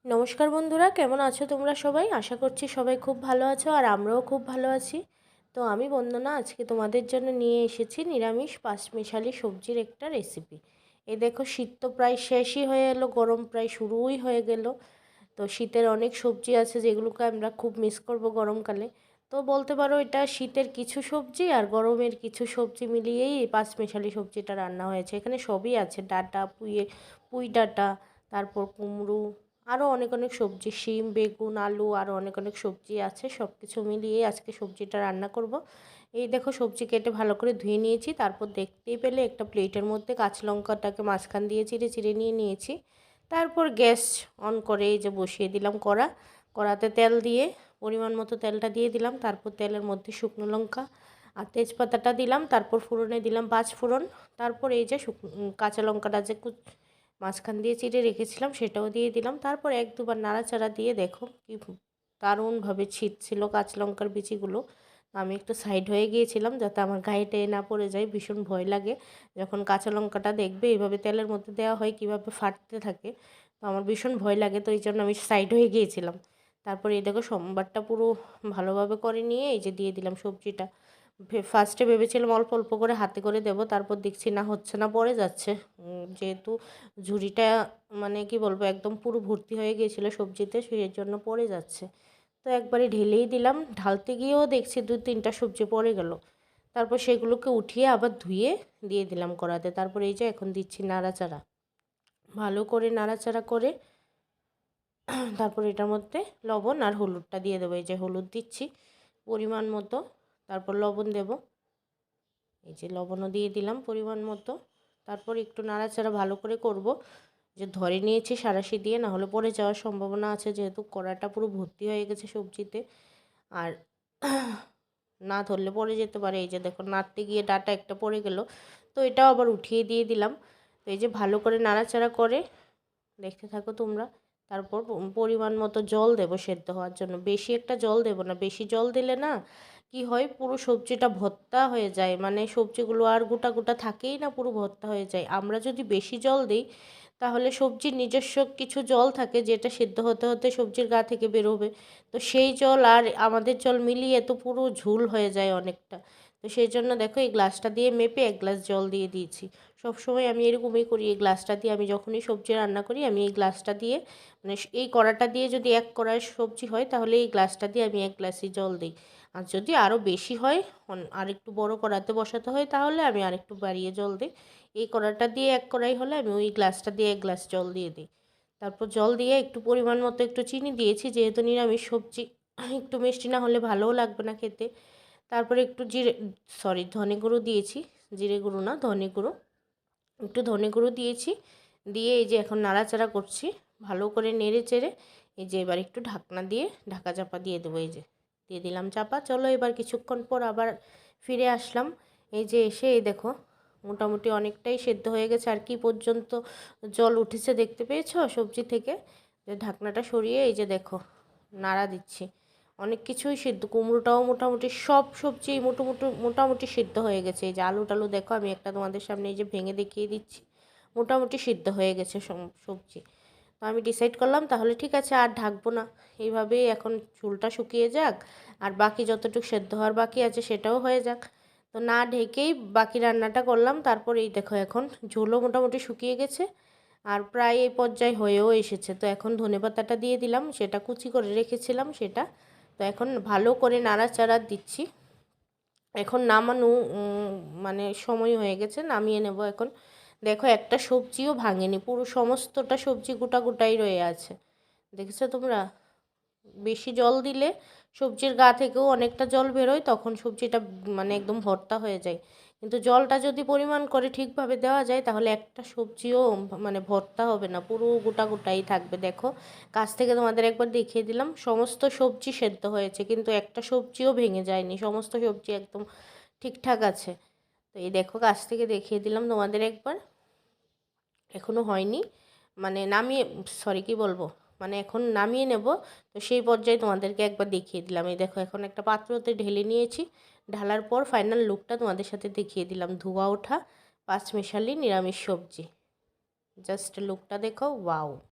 নমস্কার বন্ধুরা, কেমন আছো তোমরা সবাই? আশা করছি সবাই খুব ভালো আছো আর আমরাও খুব ভালো আছি। তো আমি বন্দনা আজকে তোমাদের জন্য নিয়ে এসেছি নিরামিষ পাঁচমিশালি সবজির একটা রেসিপি। এই দেখো, শীত তো প্রায় শেষই হয়ে এলো, গরম প্রায় শুরুই হয়ে গেল। তো শীতের অনেক সবজি আছে যেগুলোকে আমরা খুব মিস করব গরমকালে। তো বলতে পারো এটা শীতের কিছু সবজি আর গরমের কিছু সবজি মিলিয়েই এই পাঁচমিশালি সবজিটা রান্না হয়েছে। এখানে সবই আছে, ডাঁটা, পুঁই ডাঁটা, তারপর কুমড়ো, আরও অনেক অনেক সবজি, শিম, বেগুন, আলু, আরও অনেক অনেক সবজি আছে। সব কিছু মিলিয়ে আজকে সবজিটা রান্না করব। এই দেখো, সবজি কেটে ভালো করে ধুয়ে নিয়েছি। তারপর দেখতেই পেলে একটা প্লেটের মধ্যে কাঁচা লঙ্কাটাকে মাঝখান দিয়ে চিড়ে চিড়ে নিয়ে নিয়েছি। তারপর গ্যাস অন করে এই যে বসিয়ে দিলাম কড়াতে তেল দিয়ে পরিমাণ মতো তেলটা দিয়ে দিলাম। তারপর তেলের মধ্যে শুকনো লঙ্কা আর তেজপাতাটা দিলাম। তারপর ফোড়নে দিলাম 5 ফোড়ন। তারপর এই যে কাঁচা লঙ্কাটা যে মাঝখান দিয়ে চিড়ে রেখেছিলাম সেটাও দিয়ে দিলাম। তারপর এক দুবার নাড়াচাড়া দিয়ে দেখো কি দারুণভাবে ছিটছিল কাঁচা লঙ্কার বিচিগুলো। আমি একটু সাইড হয়ে গিয়েছিলাম যাতে আমার গায়ে টেয়ে না পড়ে যায়। ভীষণ ভয় লাগে যখন কাঁচা লঙ্কাটা দেখবে এইভাবে তেলের মধ্যে দেওয়া হয় কীভাবে ফাটতে থাকে, তো আমার ভীষণ ভয় লাগে। তো এই জন্য আমি সাইড হয়ে গিয়েছিলাম। তারপরে এই দেখো সম্বারটা পুরো ভালোভাবে করে নিয়ে এই যে দিয়ে দিলাম সবজিটা। ফার্স্টে ভেবেছিলাম অল্প অল্প করে হাতে করে দেব, তারপর দেখছি না, হচ্ছে না, পড়ে যাচ্ছে। যেহেতু ঝুড়িটা মানে কি বলবো একদম পুরো ভর্তি হয়ে গিয়েছিলো সবজিতে, সেই জন্য পড়ে যাচ্ছে। তো একবারে ঢেলেই দিলাম। ঢালতে গিয়েও দেখছি 2-3টা সবজি পড়ে গেল। তারপর সেগুলোকে উঠিয়ে আবার ধুয়ে দিয়ে দিলাম কড়াতে। তারপর এই যে এখন দিচ্ছি নাড়াচাড়া, ভালো করে নাড়াচাড়া করে তারপর এটার মধ্যে লবণ আর হলুদটা দিয়ে দেবো। এই যে হলুদ দিচ্ছি পরিমাণ মতো, তারপর লবণ দেব। এই যে লবণও দিয়ে দিলাম পরিমাণ মতো। তারপর একটু নাড়াচাড়া ভালো করে করব। যে ধরে নিয়েছি সাঁড়াশি দিয়ে, না হলে পড়ে যাওয়ার সম্ভাবনা আছে যেহেতু কড়াটা পুরো ভর্তি হয়ে গেছে সবজিতে। আর না ধরলে পড়ে যেতে পারে। এই যে দেখো নাড়তে গিয়ে ডাটা একটা পড়ে গেল, তো এটাও আবার উঠিয়ে দিয়ে দিলাম। তো এই যে ভালো করে নাড়াচাড়া করে দেখতে থাকো তোমরা। তারপর পরিমাণ মতো জল দেবো সেদ্ধ হওয়ার জন্য। বেশি একটা জল দেবো না, বেশি জল দিলে না কি হয় পুরো সবজিটা ভর্তা হয়ে যায়, মানে সবজিগুলো আর গোটা গোটা থাকেই না, পুরো ভর্তা হয়ে যায়। আমরা যদি বেশি জল দিই তাহলে সবজির নিজস্ব কিছু জল থাকে যেটা সিদ্ধ হতে হতে সবজির গা থেকে বেরোবে। তো সেই জল আর আমাদের জল মিলিয়ে তো পুরো ঝুল হয়ে যায় অনেকটা। তো সেই জন্য দেখো এই গ্লাসটা দিয়ে মেপে 1 গ্লাস জল দিয়ে দিয়েছি। সবসময় আমি এরকমই করি, এই গ্লাসটা দিয়ে আমি যখনই সবজি রান্না করি আমি এই গ্লাসটা দিয়ে, মানে এই কড়াটা দিয়ে যদি 1 কড়াই সবজি হয় তাহলে এই গ্লাসটা দিয়ে আমি 1 গ্লাসই জল দিই। আর যদি আরও বেশি হয়, আর একটু বড় কড়াতে বসাতে হয়, তাহলে আমি আরেকটু বাড়িয়ে জল দিই। এই কড়াটা দিয়ে 1 কড়াই হলে আমি ওই গ্লাসটা দিয়ে 1 গ্লাস জল দিয়ে দিই। তারপর জল দিয়ে একটু পরিমাণ মতো একটু চিনি দিয়েছি, যেহেতু নিরামিষ সবজি একটু মিষ্টি না হলে ভালোও লাগবে না খেতে। তারপরে একটু ধনে গুঁড়ো দিয়েছি, জিরে গুঁড়ো না, ধনে গুঁড়ো। একটু ধনে গুঁড়ো দিয়েছি, দিয়ে এই যে এখন নাড়াচাড়া করছি ভালো করে নেড়ে চেড়ে। এই যে এবার একটু ঢাকনা দিয়ে ঢাকা চাপা দিয়ে দেবো। এই যে দিয়ে দিলাম চাপা। চলো এবার কিছুক্ষণ পর আবার ফিরে আসলাম। এই যে এসে এই দেখো মোটামুটি অনেকটাই সেদ্ধ হয়ে গেছে। আর কি পর্যন্ত জল উঠেছে দেখতে পেয়েছো সবজি থেকে। যে ঢাকনাটা সরিয়ে এই যে দেখো নাড়া দিচ্ছি। অনেক কিছুই সিদ্ধ, কুমড়োটাও মোটামুটি সব সবজি মোটামুটি সিদ্ধ হয়ে গেছে। এই যে আলু টালু দেখো আমি একটা তোমাদের সামনে এই যে ভেঙে দেখিয়ে দিচ্ছি, মোটামুটি সিদ্ধ হয়ে গেছে সবজি। তো আমি ডিসাইড করলাম তাহলে ঠিক আছে আর ঢাকবো না, এইভাবেই এখন ঝোলটা শুকিয়ে যাক আর বাকি যতটুকু সেদ্ধ হওয়ার বাকি আছে সেটাও হয়ে যাক। তো না ঢেকেই বাকি রান্নাটা করলাম। তারপর এই দেখো এখন ঝোলও মোটামুটি শুকিয়ে গেছে আর প্রায় এই পর্যায়ে হয়েও এসেছে। তো এখন ধনেপাতাটা দিয়ে দিলাম, সেটা কুচি করে রেখেছিলাম সেটা। তো এখন ভালো করে নাড়াচাড়া দিচ্ছি। এখন নামানো মানে সময় হয়ে গেছে, নামিয়ে নেব এখন। দেখো একটা সবজিও ভাঙেনি, পুরো সমস্তটা সবজি গোটা গোটাই রয়ে আছে। দেখেছো তোমরা? বেশি জল দিলে সবজির গা থেকেও অনেকটা জল বেরোয়, তখন সবজিটা মানে একদম ভর্তা হয়ে যায়। কিন্তু জলটা যদি পরিমাণ করে ঠিকভাবে দেওয়া যায় তাহলে একটা সবজিও মানে ভর্তা হবে না, পুরো গোটা গোটাই থাকবে। দেখো কাছ থেকে তোমাদের একবার দেখিয়ে দিলাম, সমস্ত সবজি সেদ্ধ হয়েছে কিন্তু একটা সবজিও ভেঙে যায়নি, সমস্ত সবজি একদম ঠিকঠাক আছে। তো এই দেখো কাছ থেকে দেখিয়ে দিলাম তোমাদের একবার, এখনও হয়নি, মানে নামিয়ে কি বলবো, মানে এখন নামিয়ে নেব। তো সেই পর্যায়ে তোমাদেরকে একবার দেখিয়ে দিলাম। এই দেখো এখন একটা পাত্রতে ঢেলে নিয়েছি, ঢালার পর ফাইনাল লুকটা তোমাদের সাথে দেখিয়ে দিলাম। ধোয়া ওঠা পাঁচমিশালি নিরামিষ সবজি, জাস্ট লুকটা দেখো, ওয়াও।